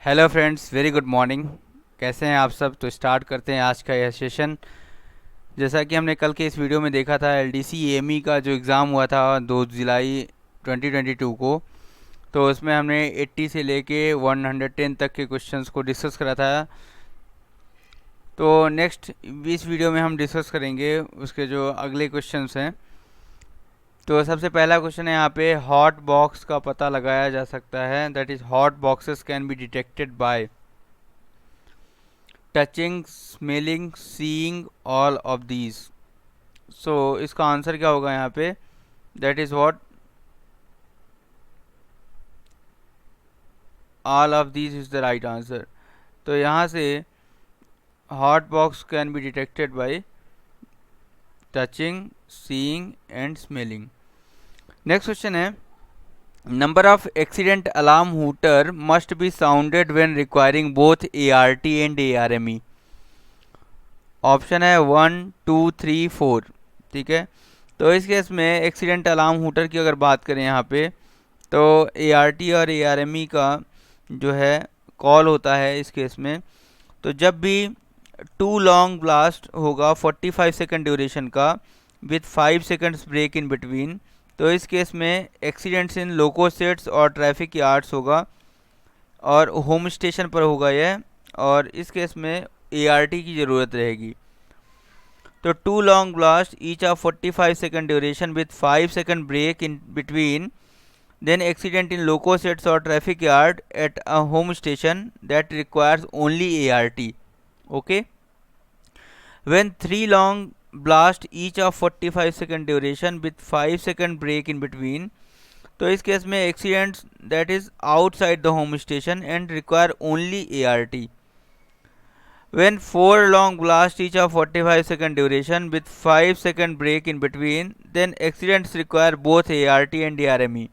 Hello friends, very good morning. कैसे हैं आप सब? तो स्टार्ट करते हैं आज का यह सेशन। जैसा कि हमने कल के इस वीडियो में देखा था, एलडीसी एएमई का जो एग्ज़ाम हुआ था 2 जुलाई 2022 को, तो उसमें हमने 80 से लेके 110 तक के क्वेश्चंस को डिस्कस करा था। तो नेक्स्ट इस वीडियो में हम डिस्कस करेंगे उसके जो अगले क्वेश्चंस हैं। तो सबसे पहला क्वेश्चन है यहाँ पे, हॉट बॉक्स का पता लगाया जा सकता है, that is hot boxes can be detected by touching, smelling, seeing, all of these. So इसका आंसर क्या होगा यहाँ पे? That is what all of these is the right answer. तो यहाँ से hot box can be detected by touching, seeing and smelling. Next question है, number of accident alarm hooter must be sounded when requiring both ART and ARME. Option है 1, 2, 3, 4। ठीक है, तो इस case में एक्सीडेंट अलार्म हूटर की अगर बात करें यहाँ पे, तो एआरटी और एआरएमई का जो है कॉल होता है इस केस में। तो जब भी टू लॉन्ग ब्लास्ट होगा 45 सेकेंड ड्यूरेशन का with 5 seconds break in between, तो इस केस में एक्सीडेंट्स इन लोको सेट्स और ट्रैफिक यार्ड्स होगा और होम स्टेशन पर होगा यह, और इस केस में एआरटी की ज़रूरत रहेगी। तो two long blast each of 45 second duration with 5 second break in between, then accident in loco sets or traffic yard at a home station that requires only ART. Okay, when three long blast each of 45 second duration with 5 second break in between, तो इस case में accidents that is outside the home station and require only ART. When four long blast each of 45 second duration with 5 second break in between, then accidents require both ART and ARME.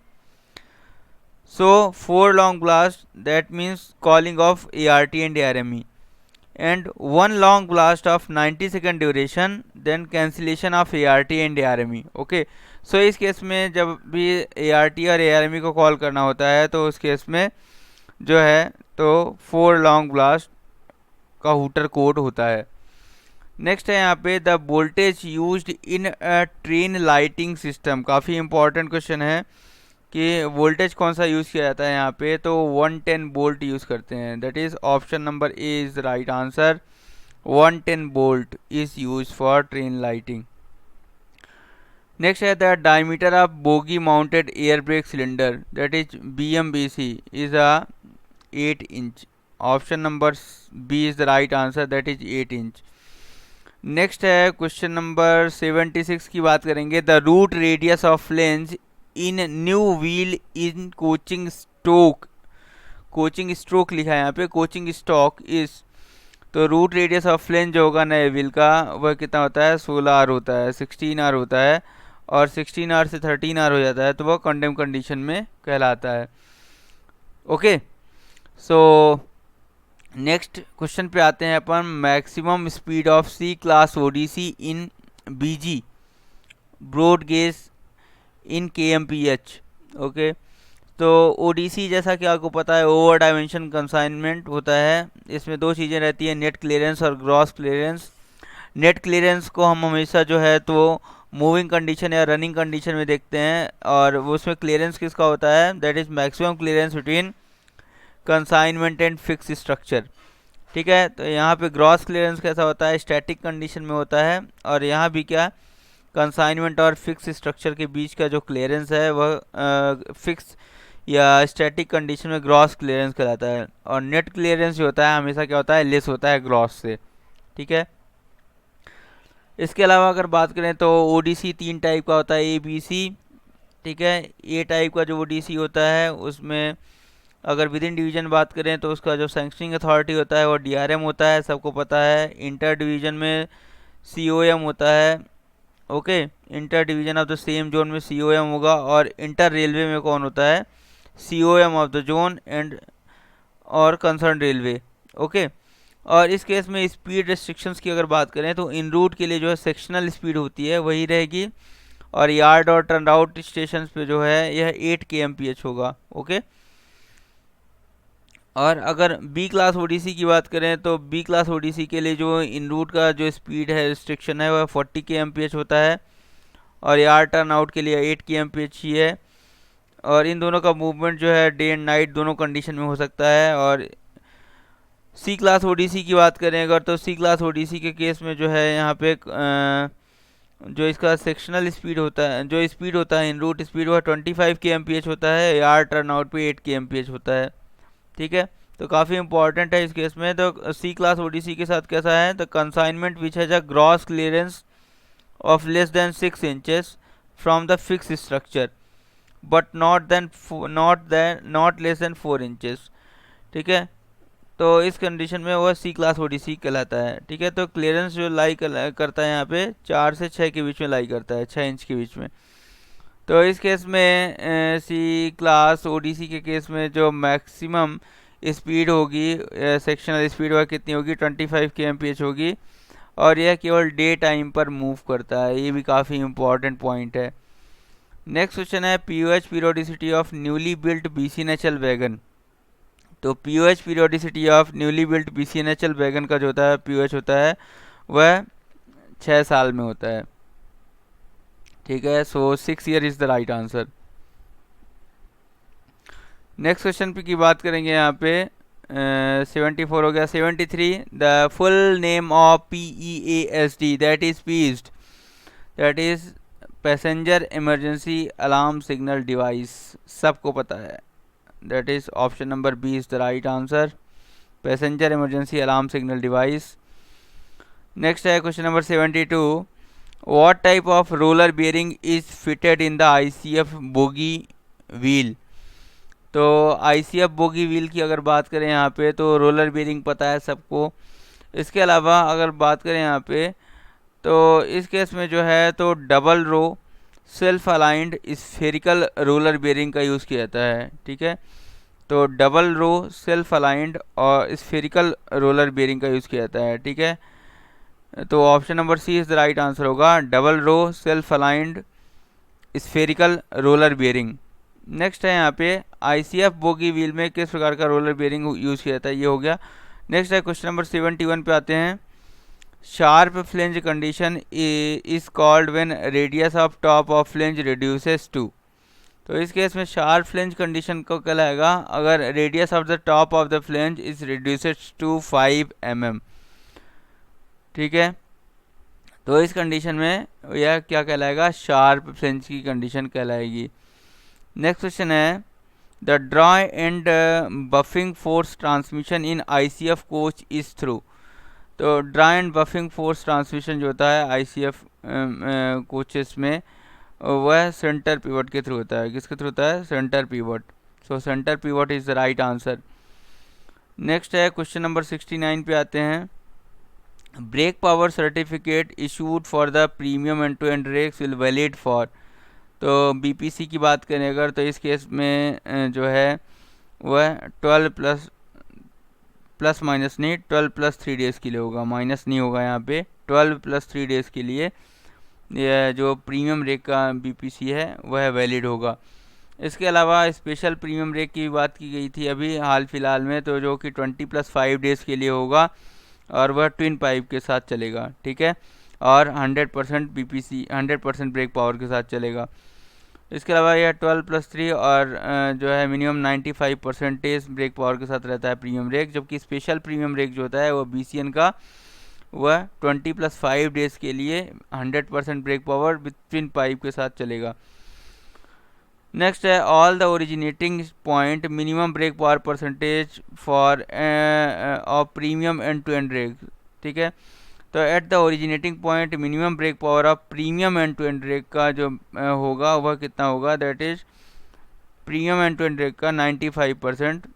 So 4 long blast, that means calling of ART and ARME, and 1 long blast of 90 second duration, then cancellation of ART and ARME. Okay, so इस case में जब भी ART और ARME को call करना होता है तो उस केस में जो है तो 4 लॉन्ग ब्लास्ट का हूटर कोड होता है। नेक्स्ट है यहाँ पे, the voltage used in a train lighting system. काफ़ी इंपॉर्टेंट क्वेश्चन है कि वोल्टेज कौन सा यूज़ किया जाता है यहाँ पे, तो 110 वोल्ट यूज़ करते हैं। That is option number A is the right answer. 110 volt is use for train lighting. Next है, the diameter of bogie mounted air brake cylinder, that is BMBC, is a 8 inch. Option number B is the right answer, that is 8 inch. Next है question number 76 की बात करेंगे, the root radius of flange in new wheel in coaching stroke. Coaching stroke लिखा है यहाँ पे, coaching stock इस, तो रूट रेडियस ऑफ फ्लेंज जो होगा नए व्हील का वह कितना होता है? 16 आर होता है, 16 आर होता है, और 16 आर से 13 आर हो जाता है तो वह कंडेम कंडीशन में कहलाता है। ओके, सो नेक्स्ट क्वेश्चन पे आते हैं अपन, maximum speed of C class ODC in BG broad gauge in KMPH। Okay, तो ओडीसी जैसा कि आपको पता है ओवर डायमेंशन कंसाइनमेंट होता है। इसमें दो चीज़ें रहती हैं, नेट क्लियरेंस और ग्रॉस क्लियरेंस। नेट क्लियरेंस को हम हमेशा जो है तो मूविंग कंडीशन या रनिंग कंडीशन में देखते हैं, और उसमें क्लियरेंस किसका होता है? That is maximum clearance between consignment and fix structure. ठीक है, तो यहाँ पे ग्रॉस क्लियरेंस कैसा होता है? स्टैटिक कंडीशन में होता है, और यहाँ भी क्या, कंसाइनमेंट और फिक्स स्ट्रक्चर के बीच का जो क्लियरेंस है वह फिक्स या स्टैटिक कंडीशन में ग्रॉस क्लियरेंस कहलाता है, और नेट क्लियरेंस जो होता है हमेशा क्या होता है? लेस होता है ग्रॉस से। ठीक है, इसके अलावा अगर बात करें तो ओडीसी 3 टाइप का होता है, ABC। ठीक है, ए टाइप का जो ओडीसी होता है उसमें अगर विद इन डिवीजन बात करें तो उसका जो सैंक्शनिंग अथॉरिटी होता है वो DRM होता है, सबको पता है। इंटर डिवीजन में COM होता है। Okay, inter division of the same zone में COM होगा, और इंटर रेलवे में कौन होता है? COM of the zone and और कंसर्न रेलवे। ओके, और इस केस में स्पीड रेस्ट्रिक्शंस की अगर बात करें तो इन रूट के लिए जो है सेक्शनल स्पीड होती है वही रहेगी, और यार्ड और टर्न आउट स्टेशन पे जो है यह 8 kmph होगा। ओके, और अगर बी क्लास ओडीसी की बात करें तो बी क्लास ओडीसी के लिए जो इन रूट का जो स्पीड है रिस्ट्रिक्शन है वह 40 kmph होता है, और यार टर्न आउट के लिए 8 kmph ही है। और इन दोनों का मूवमेंट जो है डे एंड नाइट दोनों कंडीशन में हो सकता है। और सी क्लास ओडीसी की बात करें अगर, तो सी क्लास ओडीसी के केस में जो है यहाँ पे जो इसका सेक्शनल स्पीड होता है, जो स्पीड होता है इन रूट स्पीड, वह 25 kmph होता है, यार टर्न आउट पे 8 kmph होता है। ठीक है, तो काफ़ी इंपॉर्टेंट है इस केस में। तो सी क्लास ओडीसी के साथ कैसा है, तो consignment which has a gross clearance of less than 6 inches from the fix structure but not less than 4 inches. ठीक है, तो इस कंडीशन में वह सी क्लास ओडीसी कहलाता है। ठीक है, तो क्लियरेंस जो लाई करता है यहाँ पे 4 से 6 के बीच में लाई करता है, 6 इंच के बीच में। तो इस केस में सी क्लास ओडीसी के केस में जो मैक्सिमम स्पीड होगी, सेक्शनल स्पीड वह कितनी होगी, 25 kmph होगी, और यह केवल डे टाइम पर मूव करता है। ये भी काफ़ी इंपॉर्टेंट पॉइंट है। नेक्स्ट क्वेश्चन है POH periodicity of newly built BCNHL wagon. तो POH periodicity of newly built BCNHL wagon का जो होता है पीओएच होता है वह 6 साल में होता है। ठीक है, so 6 year is the right answer. Next question की बात करेंगे यहाँ पे 74 हो गया। 73 the full name of PEASD that is PEASD, that is passenger emergency alarm signal device, सबको पता है। That is option number B is the right answer, passenger emergency alarm signal device. Next है question number 72 what type of roller bearing is fitted in the ICF bogie wheel. तो ICF bogie wheel की अगर बात करें यहाँ पे तो roller bearing पता है सबको। इसके अलावा अगर बात करें यहाँ पे तो इस केस में जो है तो double row self aligned spherical roller bearing का यूज़ किया जाता है। ठीक है, तो डबल रो सेल्फ अलाइंड और स्फेरिकल रोलर बियरिंग का यूज़ किया जाता है। ठीक है, तो option number C is the right answer होगा, double row self aligned spherical roller bearing. Next है यहाँ पे ICF बोगी व्हील में किस प्रकार का रोलर बियरिंग यूज़ किया जाता है, ये हो गया। नेक्स्ट है क्वेश्चन नंबर 71 पे आते हैं। Sharp flange condition is called when radius of top of flange reduces to. तो इस केस में शार्प फ्लेंज कंडीशन को कहलाएगा अगर radius of the top of the flange is reduces to 5 mm। ठीक है, तो इस कंडीशन में यह क्या कहलाएगा, शार्प फ्लेंज की कंडीशन कहलाएगी। नेक्स्ट क्वेश्चन है the draw and buffing force transmission in ICF coach is through. तो draw and buffing force transmission जो होता है ICF कोचेस में वह सेंटर पिवट के थ्रू होता है। किसके थ्रू होता है, centre pivot. So centre pivot is the right answer. Next है क्वेश्चन नंबर 69 पे आते हैं। Brake power certificate issued for the premium end to end rakes will valid for. तो BPC की बात करें अगर तो इस केस में जो है वह 12 प्लस माइनस नहीं 12 प्लस 3 डेज़ के लिए होगा, माइनस नहीं होगा यहाँ पे, 12 प्लस 3 डेज़ के लिए यह जो प्रीमियम रेक का BPC है वह वैलिड होगा। इसके अलावा स्पेशल प्रीमियम रेक की भी बात की गई थी अभी हाल फिलहाल में, तो जो कि 20 प्लस 5 डेज़ के लिए होगा और वह ट्विन पाइप के साथ चलेगा। ठीक है, और 100% BPC 100% ब्रेक पावर के साथ चलेगा। इसके अलावा यह 12 प्लस 3 और जो है मिनिमम 95% ब्रेक पावर के साथ रहता है प्रीमियम रेक, जबकि स्पेशल प्रीमियम रेक जो होता है वो BCN का वह 20 प्लस 5 डेज़ के लिए 100% brake power with twin pipe के साथ चलेगा। नेक्स्ट है all the originating point minimum brake power percentage for of premium end to end rake. ठीक है, तो at the originating point minimum brake power of premium end to end rake का जो होगा वह कितना होगा, that is premium end to end rake का 95%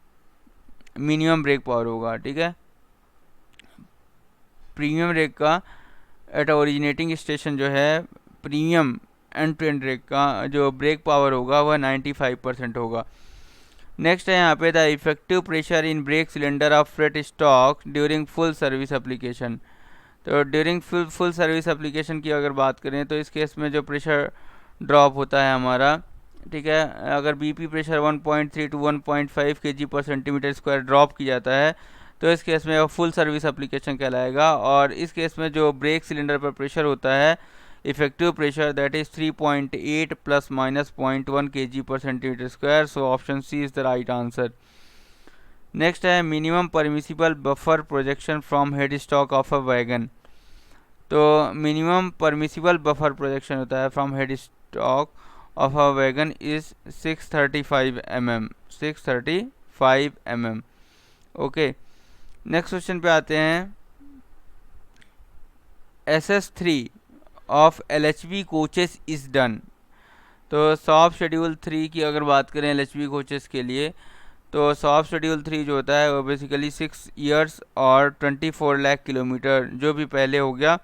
मिनिमम ब्रेक पावर होगा। ठीक है, प्रीमियम रेक का एट ओरिजिनेटिंग स्टेशन जो है premium end to end rake का जो ब्रेक पावर होगा वह 95% होगा। नेक्स्ट है यहाँ पे the effective pressure in brake cylinder of freight stock during full service application. तो ड्यूरिंग फुल सर्विस एप्लीकेशन की अगर बात करें तो इस केस में जो प्रेशर ड्रॉप होता है हमारा ठीक है, अगर BP pressure 1.3 to 1.5 kg per centimetre square drop की जाता है तो इस केस में फुल सर्विस एप्लीकेशन कहलाएगा। और इस केस में जो ब्रेक सिलेंडर पर प्रेशर होता है effective pressure that is 3.8 plus minus 0.1 kg per centimetre square. So option C is the right answer. Next है minimum permissible buffer projection from head stock of a wagon. तो minimum permissible buffer projection होता है from head stock of a wagon is 635 mm, 635 mm। Okay, next question पे आते हैं। SS3 of LHV coaches is done. तो soft schedule 3 की अगर बात करें LHV कोचेस के लिए, तो सॉफ्ट शेड्यूल 3 जो होता है वो बेसिकली 6 ईयर्स और 24 लाख किलोमीटर जो भी पहले हो गया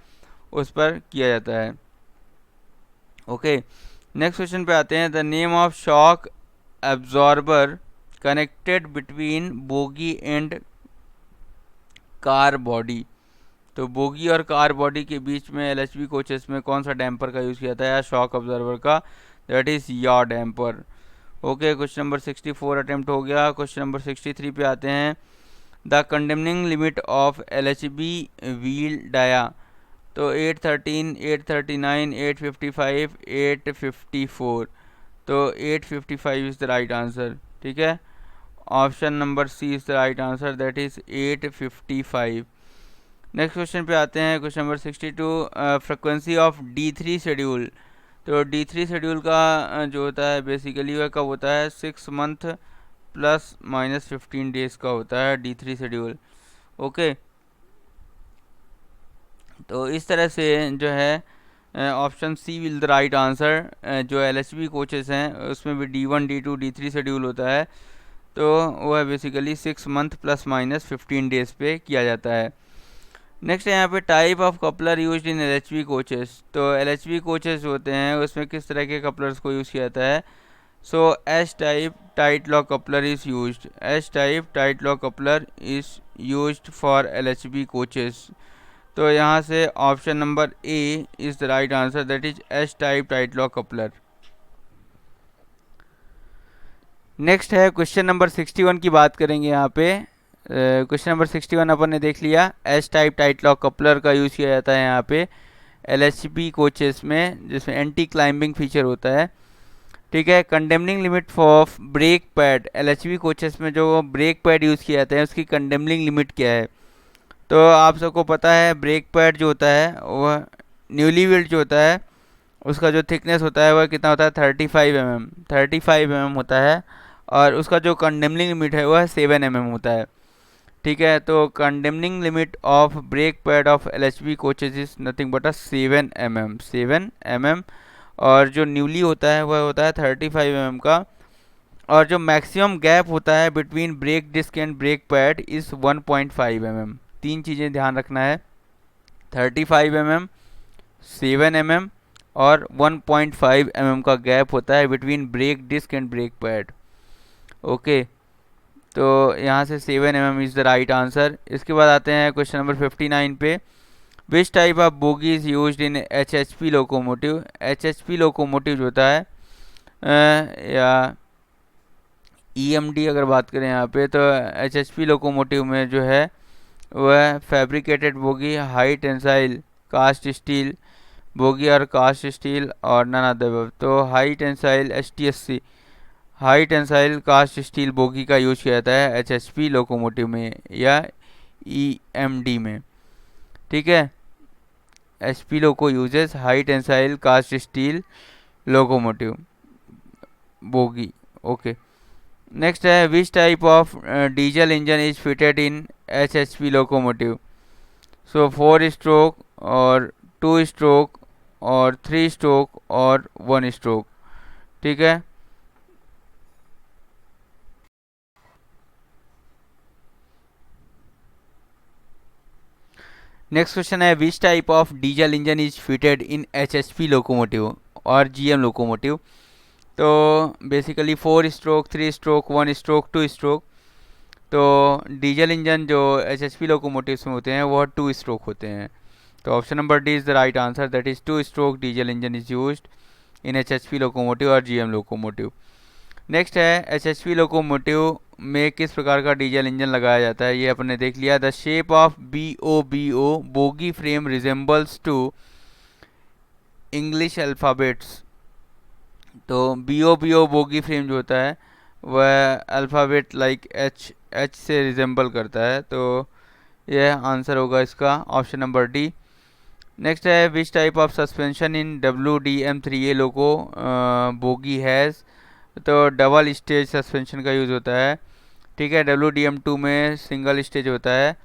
उस पर किया जाता है। ओके, नेक्स्ट क्वेश्चन पे आते हैं। The name of shock absorber connected between bogie and car body. तो बोगी और कार बॉडी के बीच में LHV कोचेस में कौन सा डैम्पर का यूज़ किया जाता है शॉक ऑब्जर्वर का, that is yaw damper. Okay, question number 64 attempt हो गया। क्वेश्चन नंबर 63 पे आते हैं। The condemning limit of LHB wheel dia. तो 813, 839, 855, 854। तो 855 इज़ द राइट आंसर। ठीक है, option number C is the right answer, that is 855। Next question पे आते हैं। Question number 62, frequency of D3 schedule. तो D3 शेड्यूल का जो होता है बेसिकली वह कब होता है 6 मंथ प्लस माइनस 15 डेज का होता है D3 शेड्यूल। ओके, तो इस तरह से जो है option C will the right answer. जो LHB कोचेस हैं उसमें भी D1, D2, D3 शेड्यूल होता है, तो वह basically 6 month plus minus 15 days पे किया जाता है। नेक्स्ट है यहाँ पे type of coupler used in LHB coaches. तो LHB कोचेस होते हैं उसमें किस तरह के कपलर्स को यूज़ किया जाता है। So S type tight lock coupler is used, S type tight lock coupler is used for LHB coaches. तो यहाँ से option number A is the right answer, that is S type tight lock coupler. Next है question number 61 की बात करेंगे यहाँ पे। Question number 61 अपन ने देख लिया, S type tight lock coupler का यूज़ किया जाता है यहाँ पे LHB कोचेस में जिसमें एंटी क्लाइंबिंग फीचर होता है। ठीक है, condemning limit of brake pad, LHB coaches में जो ब्रेक पैड यूज़ किया जाता है उसकी कंडेमनिंग लिमिट क्या है। तो आप सबको पता है ब्रेक पैड जो होता है वह न्यूली बिल्ड जो होता है उसका जो थिकनेस होता है वह कितना होता है 35 mm, 35 mm होता है। और उसका जो कंडेमनिंग लिमिट है वह 7 mm होता है। ठीक है, तो condemning limit of brake pad of LHB coaches is nothing but 7 mm, 7 mm। और जो न्यूली होता है वह होता है 35 mm का। और जो मैक्सिमम गैप होता है between brake disc and brake pad is 1.5 mm। तीन चीज़ें ध्यान रखना है, 35 mm, 7 mm और 1.5 mm का गैप होता है between brake disc and brake pad. Okay, तो यहाँ से 7 mm is the right answer. इसके बाद आते हैं क्वेश्चन नंबर 59 पे। Which type of bogie is used in HHP locomotive. HHP locomotive जो होता है या EMD अगर बात करें यहाँ पे, तो HHP लोकोमोटिव में जो है वह fabricated bogie, high tensile cast steel bogie और कास्ट स्टील और नन अदर। तो high tensile HTSC, high tensile cast steel bogie का यूज किया जाता है HHP लोकोमोटिव में या EMD में। ठीक है, HP loco uses high tensile cast steel locomotive bogie. Okay, next है which type of diesel engine is fitted in HHP locomotive. So 4 stroke और 2 स्ट्रोक और 3 स्ट्रोक और 1 स्ट्रोक। ठीक है, नेक्स्ट क्वेश्चन है which type of diesel engine is fitted in HHP locomotive और GM locomotive. तो basically 4 stroke, 3 stroke, 1 stroke, 2 stroke. तो diesel engine जो HHP लोकोमोटिव्स में होते हैं वह 2 स्ट्रोक होते हैं। तो option number D is the right answer, that is 2 stroke diesel engine is used in HHP locomotive और GM लोकोमोटिव। नेक्स्ट है HHP लोकोमोटिव में किस प्रकार का डीजल इंजन लगाया जाता है, ये अपने देख लिया। The shape of BOBO bogie frame resembles to English alphabets. तो BOBO बोगी फ्रेम जो होता है वह अल्फ़ाबेट लाइक H से रिजेंबल करता है, तो यह आंसर होगा इसका ऑप्शन नंबर डी। नेक्स्ट है which type of suspension in WDM3A loco bogie has. तो डबल स्टेज सस्पेंशन का यूज़ होता है, ठीक है। WDM2 में सिंगल स्टेज होता है।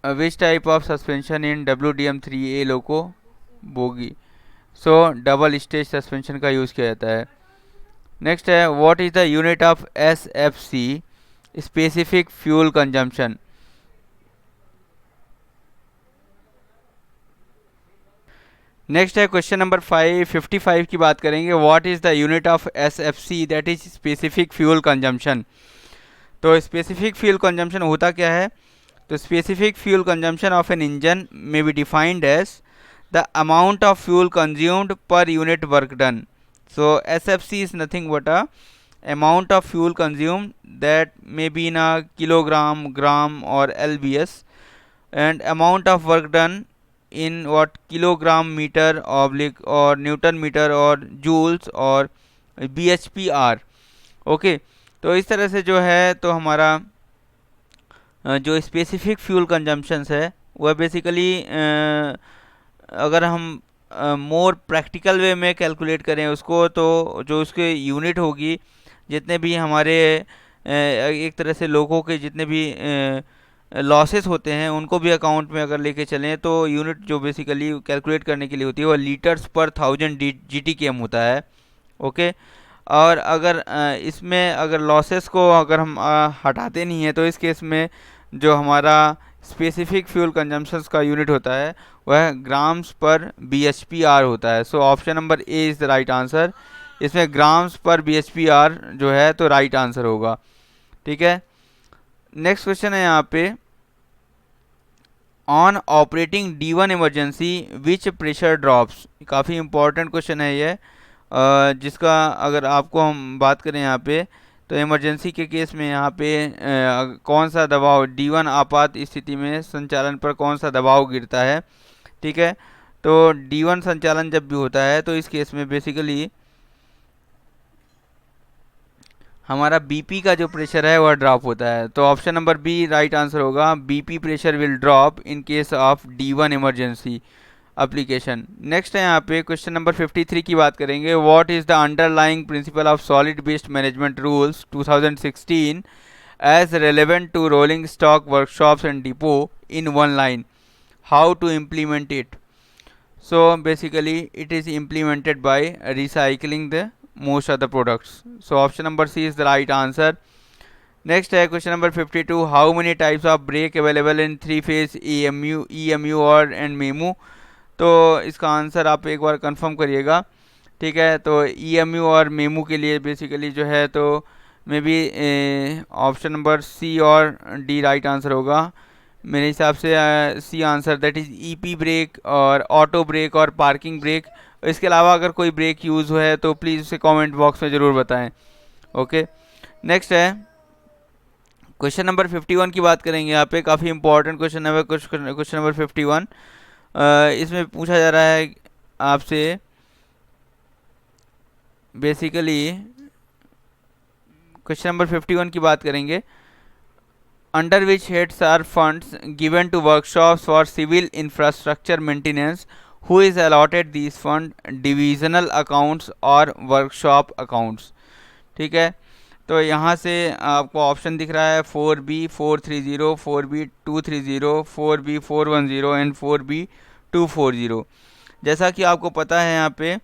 Which type of suspension in WDM3A loco bogie, so double stage suspension का यूज़ किया जाता है। नेक्स्ट है what is the unit of SFC specific fuel consumption. Next है क्वेश्चन नंबर 55 की बात करेंगे। What is the unit of SFC that is specific fuel consumption. तो स्पेसिफिक फ्यूल कंजम्पशन होता क्या है, तो specific fuel consumption of an engine में be defined as the amount of fuel consumed per unit work done. So SFC is nothing but a amount of fuel consumed that may be in a kilogram, gram or lbs, and amount of work done in what kilogram, meter, oblique or newton meter or joules or bhp/r। Okay, तो इस तरह से जो है तो हमारा जो specific fuel consumptions है वह बेसिकली अगर हम मोर प्रैक्टिकल वे में कैलकुलेट करें उसको, तो जो उसके यूनिट होगी, जितने भी हमारे एक तरह से लोगों के जितने भी लॉसेस होते हैं उनको भी अकाउंट में अगर लेके चलें, तो यूनिट जो बेसिकली कैलकुलेट करने के लिए होती है वो लीटर्स पर 1000 GTKM होता है। ओके, और अगर इसमें अगर लॉसेस को अगर हम हटाते नहीं हैं, तो इस केस में जो हमारा स्पेसिफिक फ्यूल कंजम्पशंस का यूनिट होता है वह ग्राम्स पर bhp/r होता है। So option number A is the right answer. इसमें ग्राम्स पर bhp/r जो है तो राइट आंसर होगा, ठीक है। नेक्स्ट क्वेश्चन है यहाँ पे on operating D1 emergency which pressure drops. काफ़ी इंपॉर्टेंट क्वेश्चन है ये, जिसका अगर आपको हम बात करें यहाँ पे, तो इमरजेंसी के केस में यहाँ पे कौन सा दबाव D1 आपात स्थिति में संचालन पर कौन सा दबाव गिरता है, ठीक है। तो D1 संचालन जब भी होता है तो इस केस में बेसिकली हमारा BP का जो प्रेशर है वह ड्रॉप होता है। तो option number B right answer होगा। BP pressure will drop in case of D1 emergency application. Next है यहाँ पे क्वेश्चन नंबर 53 की बात करेंगे। What is the underlying principle of solid waste management rules 2016 as relevant to rolling stock workshops and depot in one line, how to implement it. So basically it is implemented by recycling the most of the products. So option number C is the right answer. Next है question number 52. How many types of brake available in three phase EMU और and MEMU। तो इसका answer आप एक बार confirm करिएगा, ठीक है। तो EMU और MEMU के लिए बेसिकली जो है तो maybe option number C और D राइट आंसर होगा मेरे हिसाब से। C answer that is EP brake और ऑटो ब्रेक और पार्किंग ब्रेक। इसके अलावा अगर कोई ब्रेक यूज़ हुआ है तो प्लीज़ उसे कमेंट बॉक्स में ज़रूर बताएं। ओके, नेक्स्ट है क्वेश्चन नंबर 51 की बात करेंगे। यहाँ पे काफ़ी इंपॉर्टेंट क्वेश्चन है क्वेश्चन नंबर 51। इसमें पूछा जा रहा है आपसे बेसिकली क्वेश्चन नंबर 51 की बात करेंगे। Under which heads are funds given to workshops for civil infrastructure maintenance, who is allotted these fund, divisional accounts और workshop accounts, ठीक है। तो यहाँ से आपको ऑप्शन दिख रहा है 4B 430, 4B 230, 4B 410 and 4B 240। जैसा कि आपको पता है यहाँ पे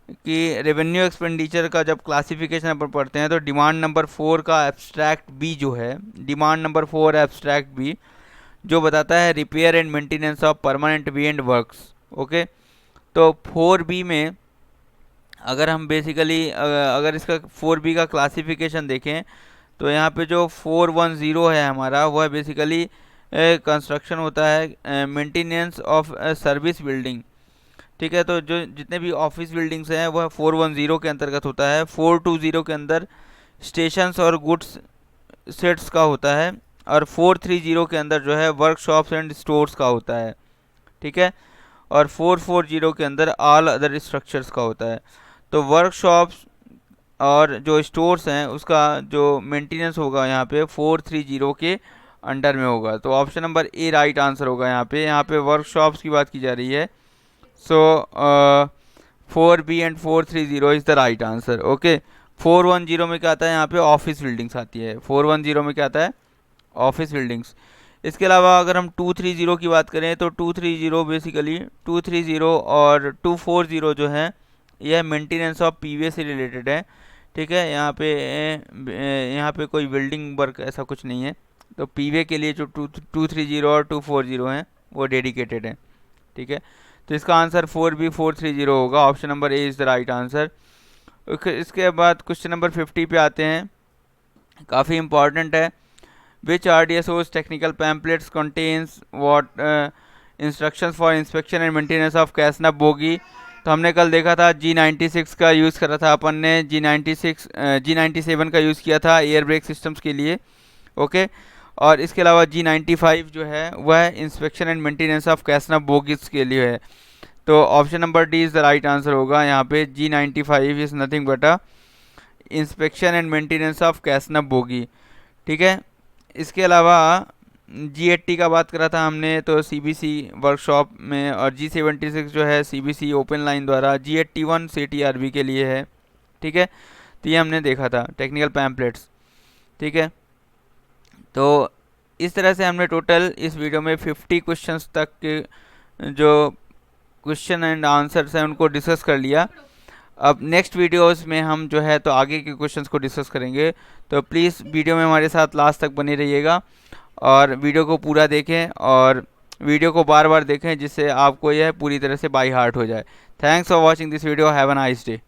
कि रेवेन्यू एक्सपेंडिचर का जब क्लासिफिकेशन अपन पढ़ते हैं तो डिमांड नंबर 4 का एब्स्ट्रैक्ट बी जो है, डिमांड नंबर 4 एब्स्ट्रैक्ट बी जो बताता है repair and maintenance of permanent way and works. Okay, तो 4B में अगर हम बेसिकली अगर इसका 4B का क्लासिफिकेशन देखें तो यहाँ पे जो 410 है हमारा वह बेसिकली कंस्ट्रक्शन होता है मेंटेनेंस ऑफ सर्विस बिल्डिंग, ठीक है, तो जो जितने भी ऑफिस बिल्डिंग्स हैं वह 410 के अंतर्गत होता है। 420 के अंदर स्टेशंस और गुड्स सेट्स का होता है, और 430 के अंदर जो है वर्कशॉप्स एंड स्टोर्स का होता है। ठीक है, और 440 के अंदर ऑल अदर स्ट्रक्चर्स का होता है। तो वर्कशॉप्स और जो स्टोर्स हैं उसका जो मेंटेनेंस होगा यहाँ पे 430 के अंडर में होगा। तो ऑप्शन नंबर ए राइट आंसर होगा। यहाँ पे वर्कशॉप्स की बात की जा रही है। सो 4B and 430 is the right answer. Okay, 410 में क्या आता है, यहाँ पे ऑफिस बिल्डिंग्स आती है। 410 में क्या आता है, ऑफिस बिल्डिंग्स। इसके अलावा अगर हम 230 की बात करें तो 230 बेसिकली 230 और 240 जो है यह मेंटेनेंस ऑफ पीवे से रिलेटेड है। ठीक है, यहाँ पे कोई बिल्डिंग वर्क ऐसा कुछ नहीं है। तो पीवे के लिए जो 230 और 240 हैं वो डेडिकेटेड है। ठीक है, तो इसका आंसर 4B 430 होगा। Option number A is the right answer. इसके बाद क्वेश्चन नंबर 50 पे आते हैं, काफ़ी इंपॉर्टेंट है। Which RDSO's technical pamphlets contains what instructions for inspection and maintenance of casnub bogie. तो हमने कल देखा था G96 का यूज़ करा था अपन ने, G97 का यूज़ किया था एयर ब्रेक सिस्टम्स के लिए। ओके, और इसके अलावा G95 जो है वह inspection and maintenance of casnub bogies के लिए है। तो option number D is the right answer होगा। यहाँ पे G95 is nothing but a inspection and maintenance of casnub bogie. ठीक है, इसके अलावा G80 का बात करा था हमने तो CBC वर्कशॉप में, और G76 जो है CBC ओपन लाइन द्वारा, G81 CTRB के लिए है। ठीक है, तो ये हमने देखा था टेक्निकल पैम्पलेट्स। ठीक है, तो इस तरह से हमने टोटल इस वीडियो में 50 क्वेश्चंस तक के जो क्वेश्चन एंड आंसर्स हैं उनको डिस्कस कर लिया। अब नेक्स्ट वीडियोस में हम जो है तो आगे के क्वेश्चंस को डिस्कस करेंगे। तो प्लीज़ वीडियो में हमारे साथ लास्ट तक बने रहिएगा और वीडियो को पूरा देखें और वीडियो को बार बार देखें जिससे आपको यह पूरी तरह से बाय हार्ट हो जाए। Thanks for watching this video. Have a nice day.